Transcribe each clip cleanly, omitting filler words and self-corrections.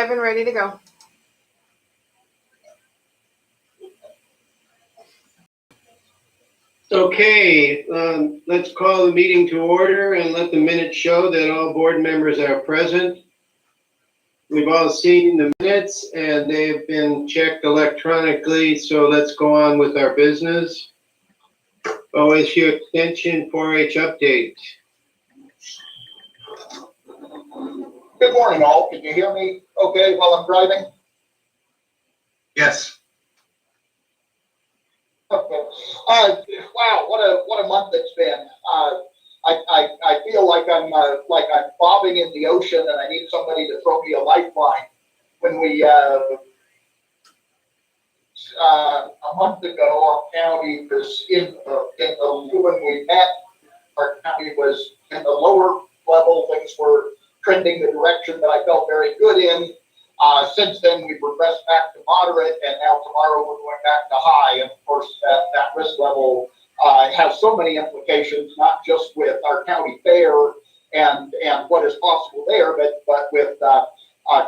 live and ready to go. Okay, let's call the meeting to order and let the minutes show that all board members are present. We've all seen the minutes and they've been checked electronically, so let's go on with our business. OSU Extension 4-H update. Good morning, all. Can you hear me okay while I'm driving? Yes. Okay. Wow, what a month it's been. I feel like I'm bobbing in the ocean and I need somebody to throw me a lifeline. When we a month ago, our county was when we met, our county was in the lower level. Things were trending the direction that I felt very good in. Since then, we've regressed back to moderate, and now tomorrow we're going back to high. And of course, that risk level has so many implications, not just with our county fair and what is possible there, but with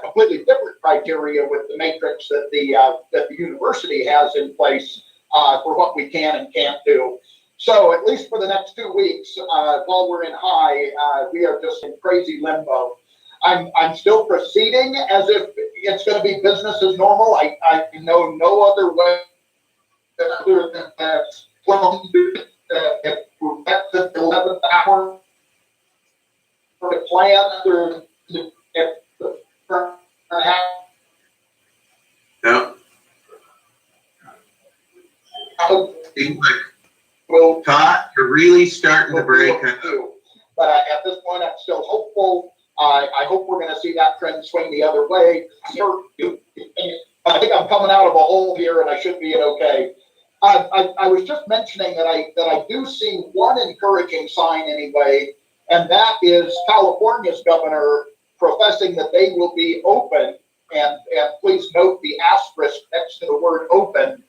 completely different criteria with the matrix that the university has in place for what we can and can't do. So at least for the next 2 weeks, while we're in high, we are just in crazy limbo. I'm still proceeding as if it's going to be business as normal. I know no other way other than that. Well, if we're at the 11th hour for the plan, Yeah. Well, Todd, you're really starting to break up. But at this point, I'm still hopeful. I hope we're going to see that trend swing the other way. I think I'm coming out of a hole here, and I should be okay. I was just mentioning that I do see one encouraging sign anyway, and that is California's governor professing that they will be open, and please note the asterisk next to the word open,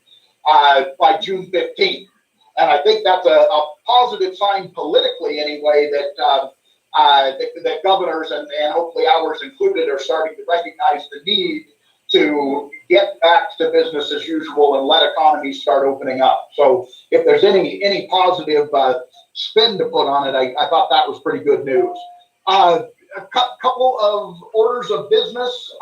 by June 15th. And I think that's a positive sign politically anyway that that governors and hopefully ours included are starting to recognize the need to get back to business as usual and let economies start opening up. So if there's any positive spin to put on it, I thought that was pretty good news. A couple of orders of business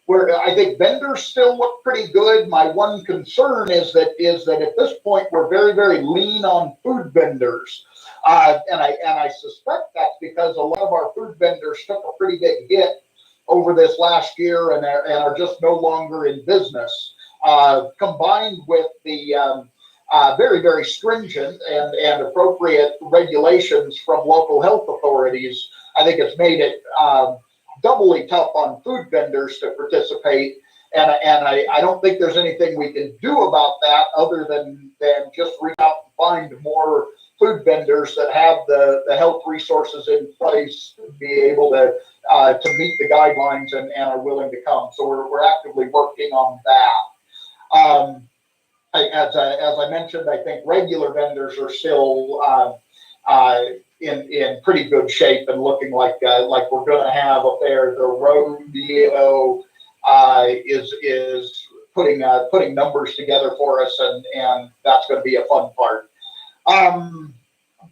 where I think vendors still look pretty good. My one concern is that at this point we're very, very lean on food vendors. And I suspect that's because a lot of our food vendors took a pretty big hit over this last year and are just no longer in business. Combined with the very, very stringent and appropriate regulations from local health authorities, I think it's made it doubly tough on food vendors to participate. And I don't think there's anything we can do about that other than just reach out and find more food vendors that have the health resources in place to be able to meet the guidelines and are willing to come. So we're actively working on that. As I mentioned, I think regular vendors are still in pretty good shape and looking like we're going to have a fair. The rodeo is putting numbers together for us, and that's going to be a fun part.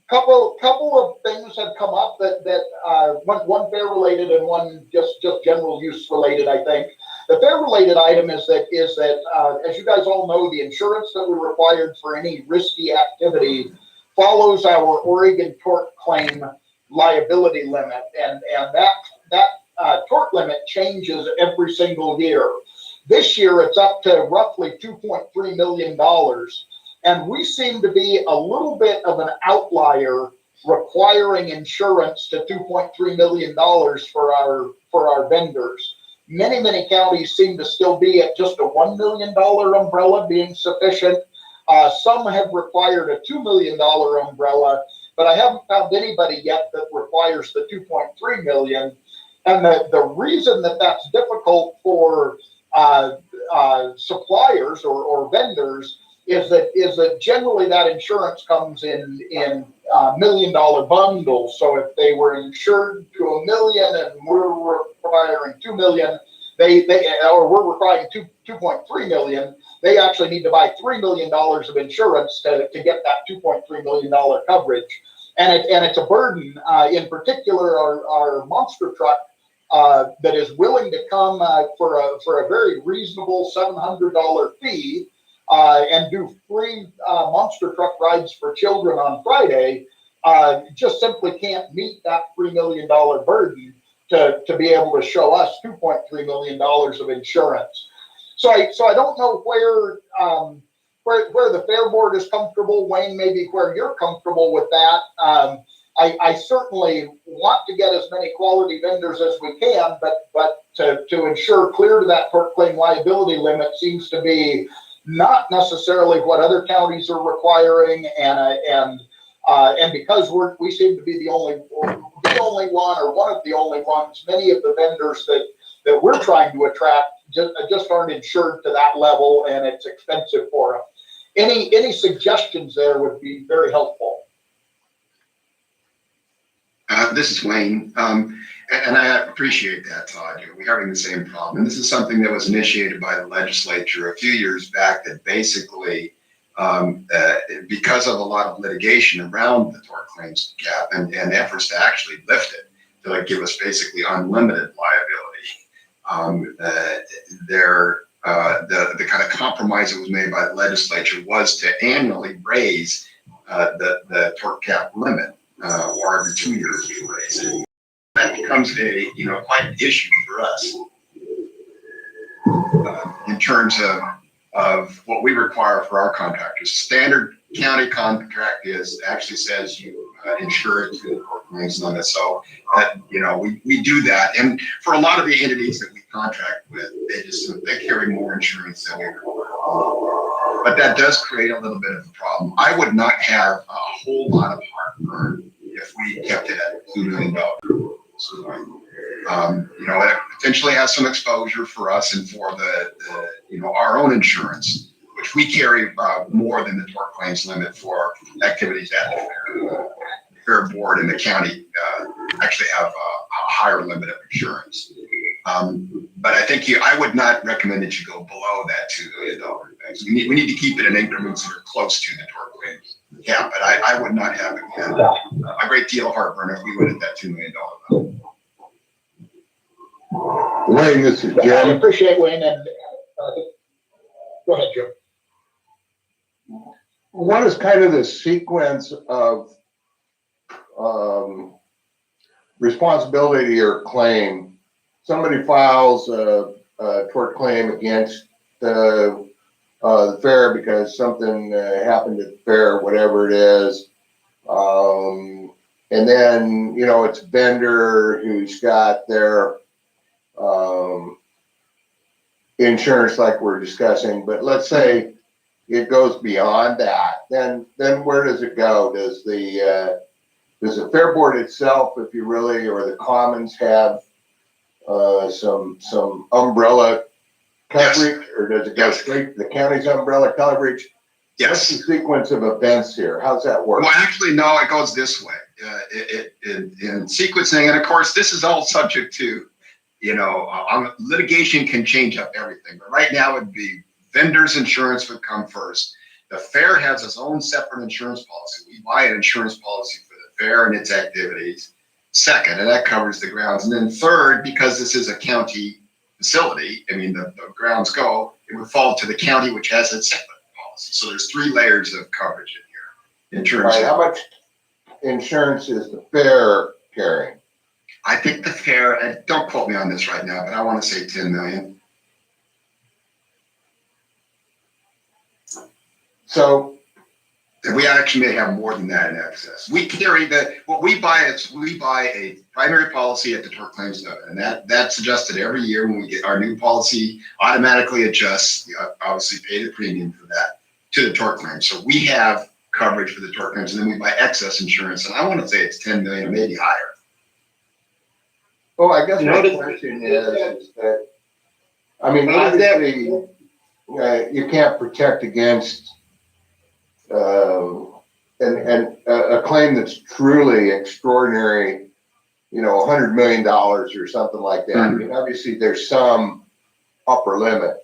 Couple of things have come up that one fair related and one just general use related. I think the fair related item is that as you guys all know, the insurance that we required for any risky activity follows our Oregon tort claim liability limit, and that tort limit changes every single year. This year it's up to roughly $2.3 million. And we seem to be a little bit of an outlier requiring insurance to $2.3 million for our vendors. Many counties seem to still be at just a $1 million umbrella being sufficient. Some have required a $2 million umbrella, but I haven't found anybody yet that requires the $2.3 million. And the reason that that's difficult for suppliers or vendors is that generally that insurance comes in $1 million bundles. So if they were insured to $1 million and we're requiring $2 million, or we're requiring 2.3 million. They actually need to buy $3 million of insurance to get that $2.3 million coverage. And it's a burden, in particular, our monster truck, that is willing to come, for a very reasonable $700 fee, and do free, monster truck rides for children on Friday, just simply can't meet that $3 million burden to be able to show us $2.3 million of insurance. So I don't know where the Fair Board is comfortable. Wayne, maybe where you're comfortable with that. I certainly want to get as many quality vendors as we can, but to ensure clear to that tort claim liability limit seems to be not necessarily what other counties are requiring, and because we seem to be the only one, or one of the only ones, many of the vendors that we're trying to attract just aren't insured to that level, and it's expensive for them. Any suggestions there would be very helpful. This is Wayne, and I appreciate that, Todd. We're having the same problem. And this is something that was initiated by the legislature a few years back that basically, because of a lot of litigation around the tort claims cap and efforts to actually lift it, to like give us basically unlimited liability, the kind of compromise that was made by the legislature was to annually raise the tort cap limit. Or every 2 years we raise it. That becomes quite an issue for us in terms of what we require for our contractors. Standard county contract actually says you insure it to the tort claims limit. So that we do that, and for a lot of the entities that we contract with, they carry more insurance than we require. But that does create a little bit of a problem. I would not have a whole lot of heartburn if we kept it at $2 million. It potentially has some exposure for us and for the our own insurance, which we carry more than the tort claims limit for activities at the fair. The Fair Board and the county actually have a higher limit of insurance. But I think I would not recommend that you go below that $2 million. We need to keep it in increments that are close to the tort claims cap. But I would not have a great deal of heartburn if we went at that $2 million level. Wayne, this is I Jim. appreciate Wayne, and go ahead, Jim. What is kind of the sequence of responsibility or claim? Somebody files a tort claim against the fair because something happened at the fair, whatever it is. And then, it's a vendor who's got their insurance like we're discussing. But let's say it goes beyond that. Then where does it go? Does the Fair Board itself, if you really, or the Commons have some umbrella coverage, or does it go straight to the county's umbrella coverage? Yes. What's the sequence of events here? How's that work? Well, actually, no, it goes this way. In sequencing, and of course, this is all subject to, litigation can change up everything. But right now, it'd be vendors' insurance would come first. The fair has its own separate insurance policy. We buy an insurance policy for the fair and its activities. Second, and that covers the grounds. And then third, because this is a county facility, the grounds it would fall to the county, which has its separate policy. So there's 3 layers of coverage in here in terms of how much insurance is the fair carrying? I think the fair, and don't quote me on this right now, but I want to say 10 million. So we actually may have more than that in excess. We carry what we buy a primary policy at the tort claims limit, and that's adjusted every year. When we get our new policy, automatically adjusts. We obviously pay the premium for that to the tort claims. So we have coverage for the tort claims, and then we buy excess insurance, and I want to say it's 10 million, maybe higher. Well, I guess my question is that, obviously, you can't protect against a claim that's truly extraordinary, $100 million or something like that. Mm-hmm. Obviously there's some upper limit.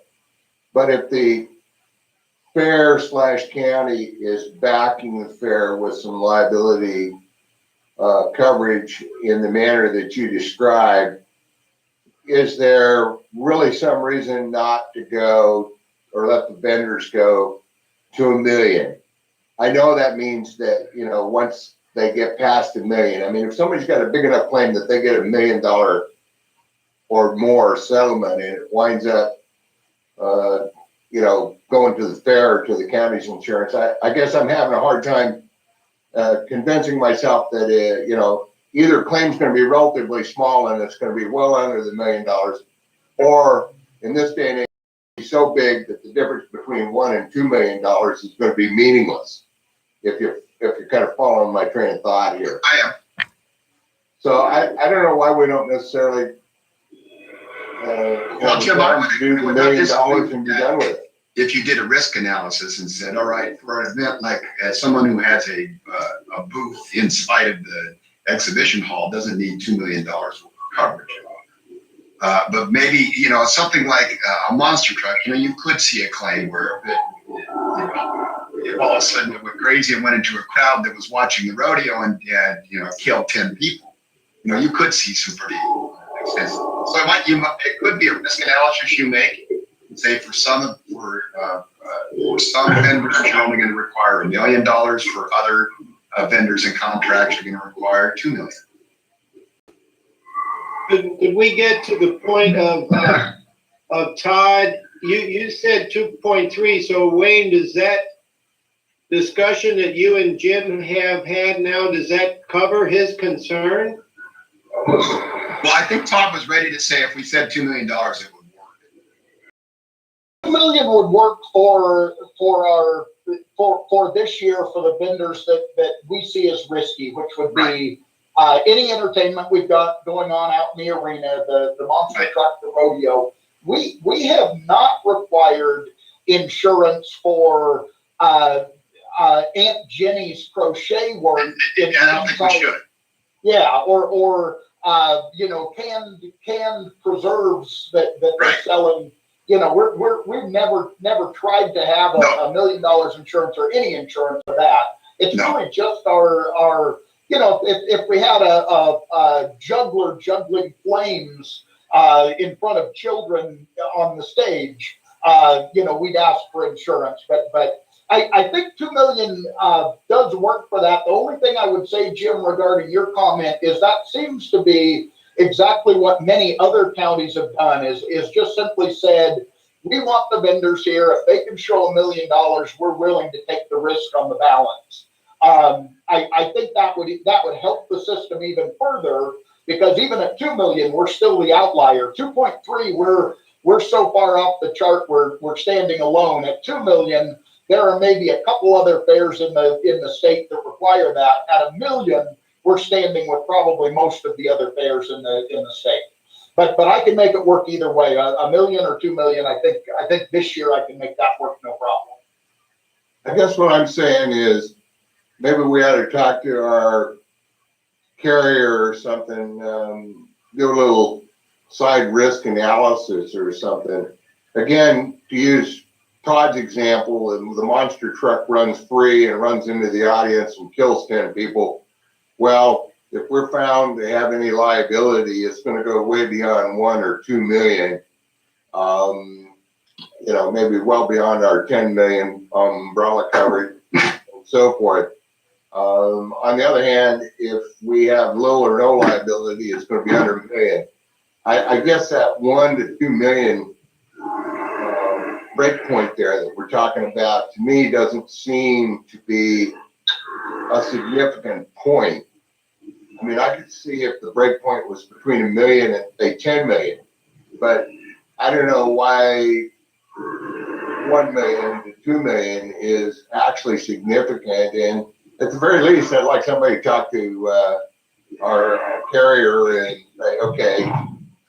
But if the fair / county is backing the fair with some liability coverage in the manner that you described, is there really some reason not to go or let the vendors go to $1 million? I know that means that, you know, once they get past $1 million, I mean, if somebody's got a big enough claim that they get $1 million or more settlement and it winds up, you know, going to the fair or to the county's insurance, I guess I'm having a hard time convincing myself that, you know, either claim's going to be relatively small and it's going to be well under the $1 million, or in this day and age, it's so big that the difference between $1 and $2 million is going to be meaningless. If you're kind of following my train of thought here. I am. So I don't know why we don't necessarily Well, Jim, I would do the $1 million and be done with it. If you did a risk analysis and said, all right, for an event like someone who has a booth inside of the exhibition hall doesn't need $2 million worth of coverage. But maybe, you know, something like a monster truck, you know, you could see a claim where if all of a sudden it went crazy and went into a crowd that was watching the rodeo and you know, killed 10 people. You know, you could see some pretty extensive. So it could be a risk analysis you make. Say for some vendors, you're only going to require $1 million. For other vendors and contracts, you're going to require $2 million. Could we get to the point of Todd? You said 2.3. So Wayne, does that discussion that you and Jim have had now, does that cover his concern? Well, I think Todd was ready to say if we said $2 million, it would work. $2 million would work for this year for the vendors that we see as risky, which would be any entertainment we've got going on out in the arena, the monster truck, the rodeo. We have not required insurance for Aunt Jenny's crochet work. And I don't think we should. Yeah, or you know, canned preserves that they're selling. You know, we've never tried to have $1 million insurance or any insurance for that. It's really just our you know, if we had a juggler juggling flames in front of children on the stage, you know, we'd ask for insurance. But I think $2 million does work for that. The only thing I would say, Jim, regarding your comment is that seems to be exactly what many other counties have done is just simply said, we want the vendors here. If they can show $1 million, we're willing to take the risk on the balance. I think that would help the system even further, because even at 2 million, we're still the outlier. 2.3, we're so far off the chart, we're standing alone. At 2 million, there are maybe a couple other fairs in the state that require that. At $1 million, we're standing with probably most of the other fairs in the state. But I can make it work either way. $1 million or 2 million, I think this year I can make that work no problem. I guess what I'm saying is maybe we ought to talk to our carrier or something, do a little side risk analysis or something. Again, to use Todd's example, the monster truck runs free and runs into the audience and kills 10 people. Well, if we're found to have any liability, it's going to go way beyond 1 or 2 million. You know, maybe well beyond our 10 million umbrella coverage and so forth. On the other hand, if we have low or no liability, it's going to be under $1 million. I guess that 1 to 2 million break point there that we're talking about, to me, doesn't seem to be a significant point. I mean, I could see if the break point was between $1 million and say 10 million, but I don't know why 1 million to 2 million is actually significant. And at the very least, I'd like somebody to talk to our carrier and say, okay,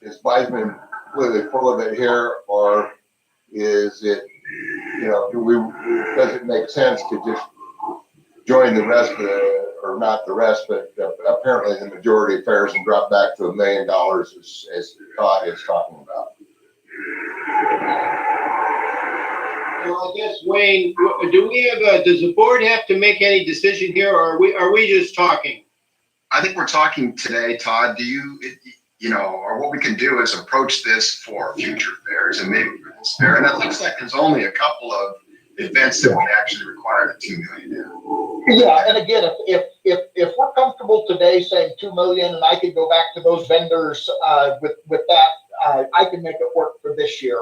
is Weisman completely full of it here, or is it, you know, does it make sense to just join the rest of the, or not the rest, but apparently the majority of fairs and drop back to $1 million as Todd is talking about? Well, I guess, Wayne, do we have does the board have to make any decision here, or are we just talking? I think we're talking today, Todd. Do you, or what we can do is approach this for future fairs and maybe for this fair. And it looks like there's only a couple of events that would actually require the 2 million now. Yeah, and again, if we're comfortable today saying 2 million, and I could go back to those vendors with that, I can make it work for this year.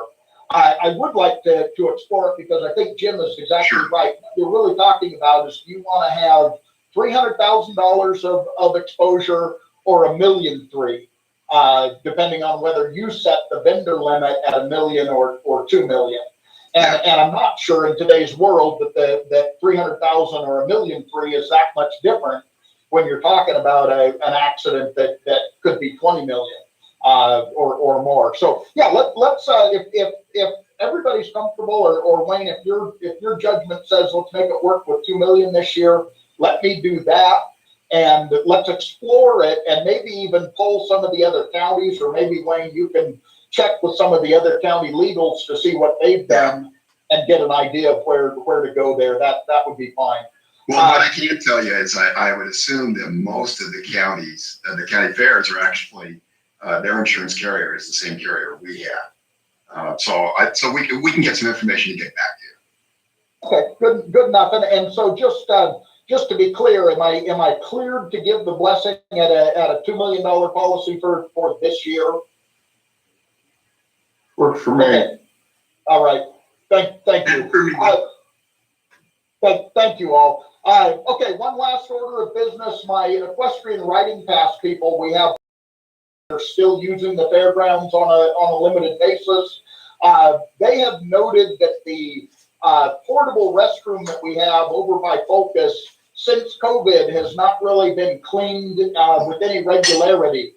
I would like to explore it because I think Jim is exactly Sure. right. What you're really talking about is you want to have $300,000 of exposure or $1.3 million, depending on whether you set the vendor limit at $1 million or 2 million. And I'm not sure in today's world that 300,000 or $1.3 million is that much different when you're talking about an accident that could be 20 million or more. So yeah, let's if everybody's comfortable, or Wayne, if your judgment says let's make it work with 2 million this year, let me do that. And let's explore it and maybe even pull some of the other counties, or maybe Wayne, you can check with some of the other county legals to see what they've done and get an idea of where to go there. That would be fine. Well, what I can tell you is I would assume that most of the counties, the county fairs are actually, their insurance carrier is the same carrier we have. So we can get some information to get back to you. Okay, good enough. And so just to be clear, am I cleared to give the blessing at a $2 million policy for this year? Works for me. Okay. All right. Thank you. And for me, Thank you all. Okay, one last order of business. My equestrian riding pass people, they're still using the fairgrounds on a limited basis. They have noted that the portable restroom that we have over by Focus since COVID has not really been cleaned with any regularity.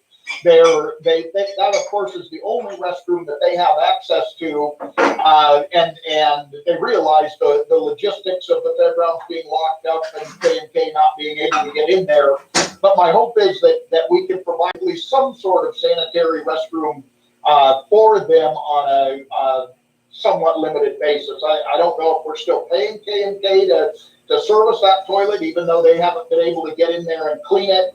That of course is the only restroom that they have access to, and they realize the logistics of the fairgrounds being locked up and K&K not being able to get in there. But my hope is that we can provide at least some sort of sanitary restroom for them on a somewhat limited basis. I don't know if we're still paying K&K to service that toilet, even though they haven't been able to get in there and clean it.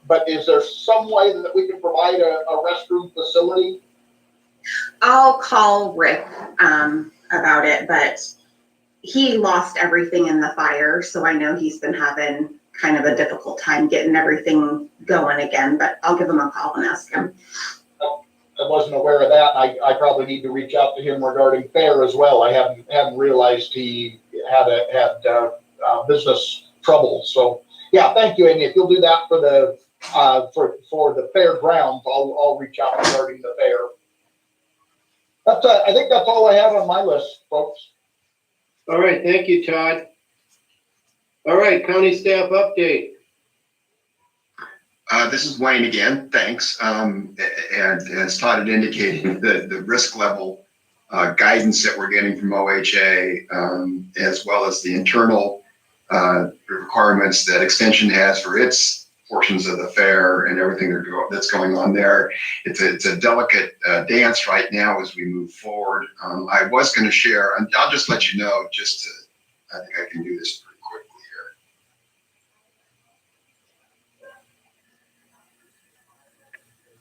But is there some way that we can provide a restroom facility? I'll call Rick about it, but he lost everything in the fire, so I know he's been having kind of a difficult time getting everything going again, but I'll give him a call and ask him. I wasn't aware of that. I probably need to reach out to him regarding fair as well. I hadn't realized he had business troubles. So yeah, thank you. And if you'll do that for the fairgrounds, I'll reach out regarding the fair. I think that's all I have on my list, folks. All right, thank you, Todd. All right, county staff update. This is Wayne again, thanks. And as Todd had indicated, the risk level guidance that we're getting from OHA, as well as the internal requirements that Extension has for its portions of the fair and everything that's going on there. It's a delicate dance right now as we move forward. I was going to share, and I'll just let you know, I think I can do this pretty quickly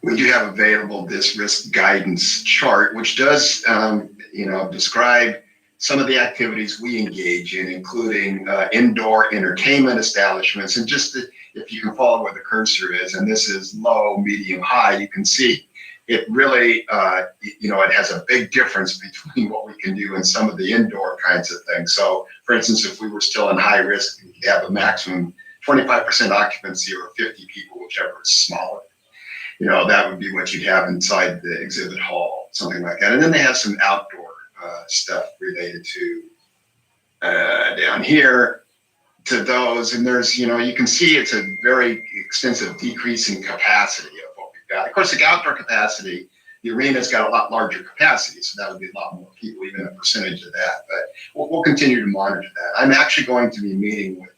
here. We do have available this risk guidance chart, which does, describe some of the activities we engage in, including indoor entertainment establishments. And just if you can follow where the cursor is, and this is low, medium, high, you can see it really, it has a big difference between what we can do in some of the indoor kinds of things. So for instance, if we were still in high risk, we could have a maximum 25% occupancy or 50 people, whichever is smaller. That would be what you'd have inside the exhibit hall, something like that. And then they have some outdoor stuff related to down here to those. And there's, you can see it's a very extensive decrease in capacity of what we've got. Of course, the outdoor capacity, the arena's got a lot larger capacity, so that would be a lot more people, even a percentage of that. But we'll continue to monitor that. I'm actually going to be meeting with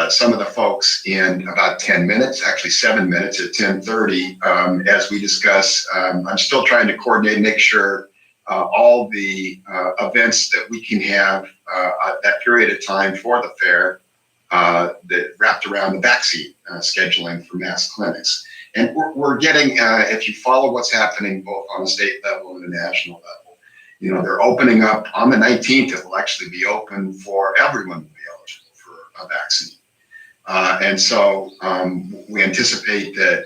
some of the folks in about 10 minutes, actually 7 minutes at 10:30, as we discuss. I'm still trying to coordinate, make sure all the events that we can have at that period of time for the fair that wrapped around the vaccine scheduling for mass clinics. And we're getting, if you follow what's happening both on the state level and the national level, you know, they're opening up on the 19th. It will actually be open for everyone to be eligible for a vaccine. And so we anticipate that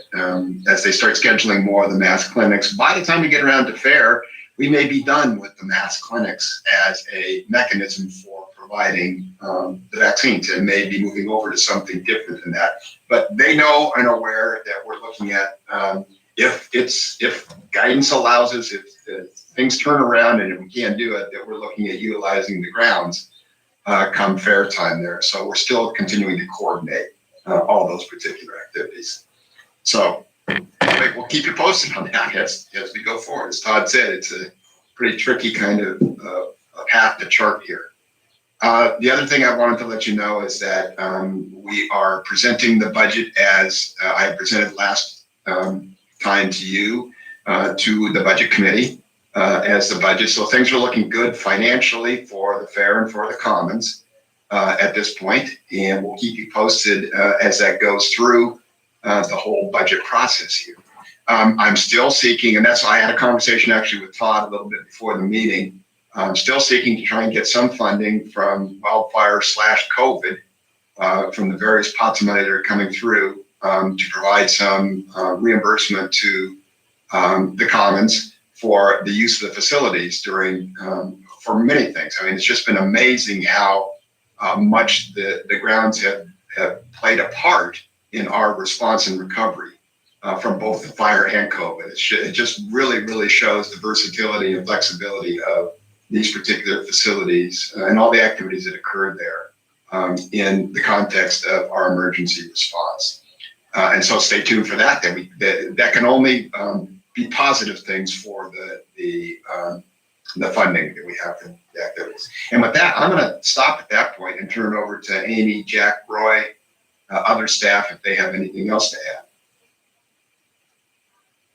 as they start scheduling more of the mass clinics, by the time we get around to fair, we may be done with the mass clinics as a mechanism for providing the vaccines, and may be moving over to something different than that. But they know and aware that we're looking at if guidance allows us, if things turn around and if we can't do it, that we're looking at utilizing the grounds come fair time there. So we're still continuing to coordinate all those particular activities. So anyway, we'll keep you posted on that as we go forward. As Todd said, it's a pretty tricky kind of path to chart here. The other thing I wanted to let you know is that we are presenting the budget as I presented last time to you, to the budget committee as the budget. So things are looking good financially for the fair and for the commons at this point, and we'll keep you posted as that goes through the whole budget process here. I'm still seeking, and that's why I had a conversation actually with Todd a little bit before the meeting. I'm still seeking to try and get some funding from wildfire/COVID from the various pots of money that are coming through to provide some reimbursement to the commons for the use of the facilities during, for many things. I mean, it's just been amazing how much the grounds have played a part in our response and recovery from both the fire and COVID. It just really, really shows the versatility and flexibility of these particular facilities and all the activities that occurred there in the context of our emergency response. And so stay tuned for that. That can only be positive things for the funding that we have for the activities. And with that, I'm going to stop at that point and turn it over to Amy, Jack, Roy, other staff if they have anything else to add.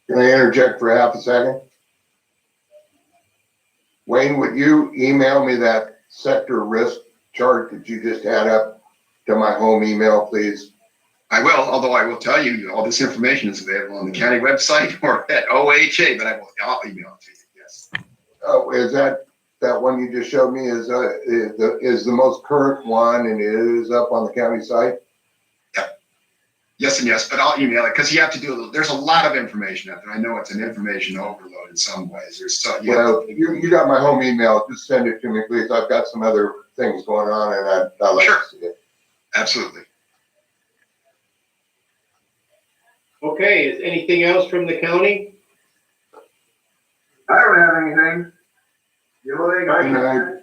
Can I interject for half a second? Wayne, would you email me that sector risk chart that you just had up to my home email, please? I will, although I will tell you, all this information is available on the county website or at OHA, but I'll email it to you, yes. Oh, is that one you just showed me is the most current one and it is up on the county site? Yes and yes, but I'll email it because you have to do there's a lot of information out there. I know it's an information overload in some ways. You got my home email. Just send it to me, please. I've got some other things going on and I'd like to see it. Absolutely. Okay, is anything else from the county? I don't have anything. The only thing I can,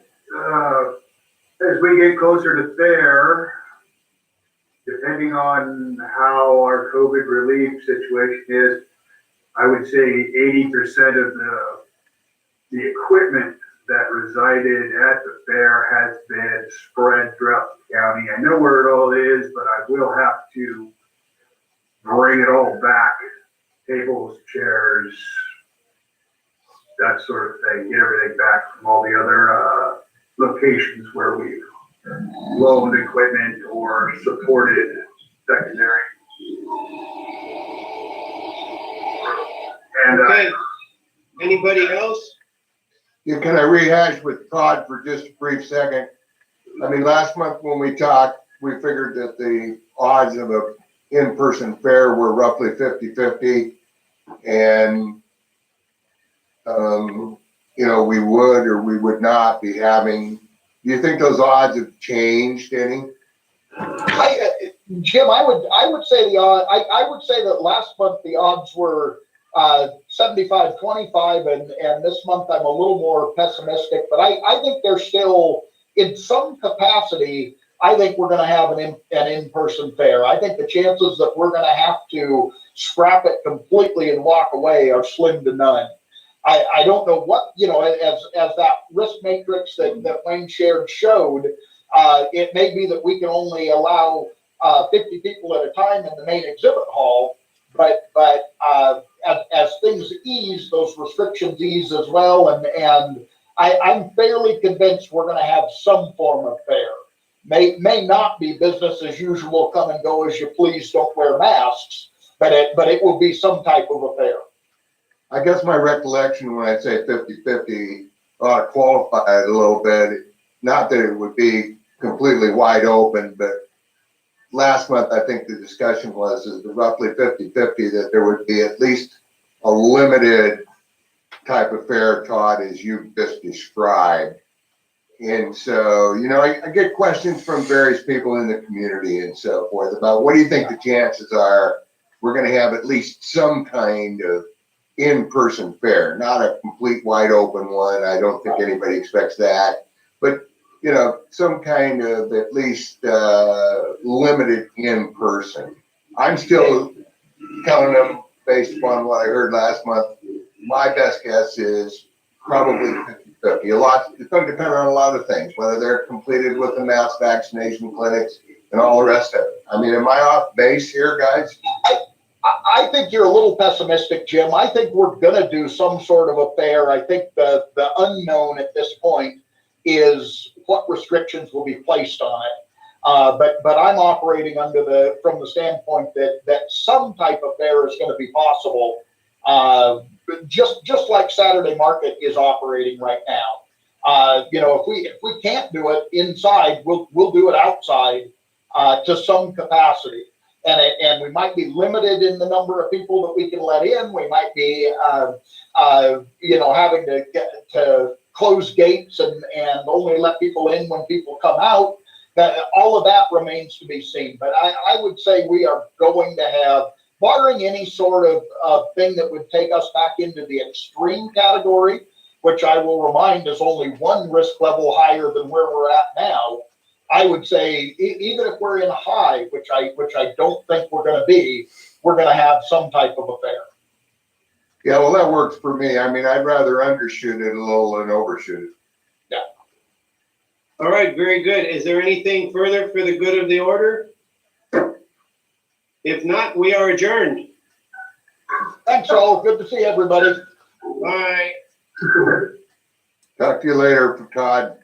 as we get closer to fair, depending on how our COVID relief situation is, I would say 80% of the equipment that resided at the fair has been spread throughout the county. I know where it all is, but I will have to bring it all back, tables, chairs, that sort of thing, get everything back from all the other locations where we've loaned equipment or supported secondary. And Okay, anybody else? Yeah, can I rehash with Todd for just a brief second? I mean, last month when we talked, we figured that the odds of a in-person fair were roughly 50-50. And, we would or we would not be having. Do you think those odds have changed any? Jim, I would say the odd. I would say that last month the odds were 75-25, and this month I'm a little more pessimistic. But I think they're still in some capacity. I think we're going to have an in-person fair. I think the chances that we're going to have to scrap it completely and walk away are slim to none. I don't know what, as that risk matrix that Wayne shared showed, it may be that we can only allow 50 people at a time in the main exhibit hall, but as things ease, those restrictions ease as well, and I'm fairly convinced we're gonna have some form of fair. May not be business as usual, come and go as you please, don't wear masks, but it will be some type of affair. I guess my recollection when I say 50-50 ought to qualify it a little bit. Not that it would be completely wide open, but last month, I think the discussion was is roughly 50-50 that there would be at least a limited type of fair, Todd, as you just described. And so, you know, I get questions from various people in the community and so forth about what do you think the chances are we're going to have at least some kind of in-person fair, not a complete wide open one. I don't think anybody expects that, but you know, some kind of at least limited in person. I'm still telling them based upon what I heard last month, my best guess is probably 50-50. It's going to depend on a lot of things, whether they're completed with the mass vaccination clinics and all the rest of it. I mean, am I off base here, guys? I think you're a little pessimistic, Jim. I think we're gonna do some sort of a fair. I think the unknown at this point is what restrictions will be placed on it. But I'm operating from the standpoint that some type of fair is going to be possible. Just like Saturday Market is operating right now. You know, if we can't do it inside, we'll do it outside to some capacity. And we might be limited in the number of people that we can let in. We might be, you know, having to get to close gates and only let people in when people come out. That all of that remains to be seen. But I would say we are going to have, barring any sort of thing that would take us back into the extreme category, which I will remind is only one risk level higher than where we're at now. I would say even if we're in high, which I don't think we're going to be, we're going to have some type of affair. Yeah, well, that works for me. I mean, I'd rather undershoot it a little than overshoot it. Yeah. All right, very good. Is there anything further for the good of the order? If not, we are adjourned. Thanks all. Good to see everybody. Bye. Talk to you later, Todd.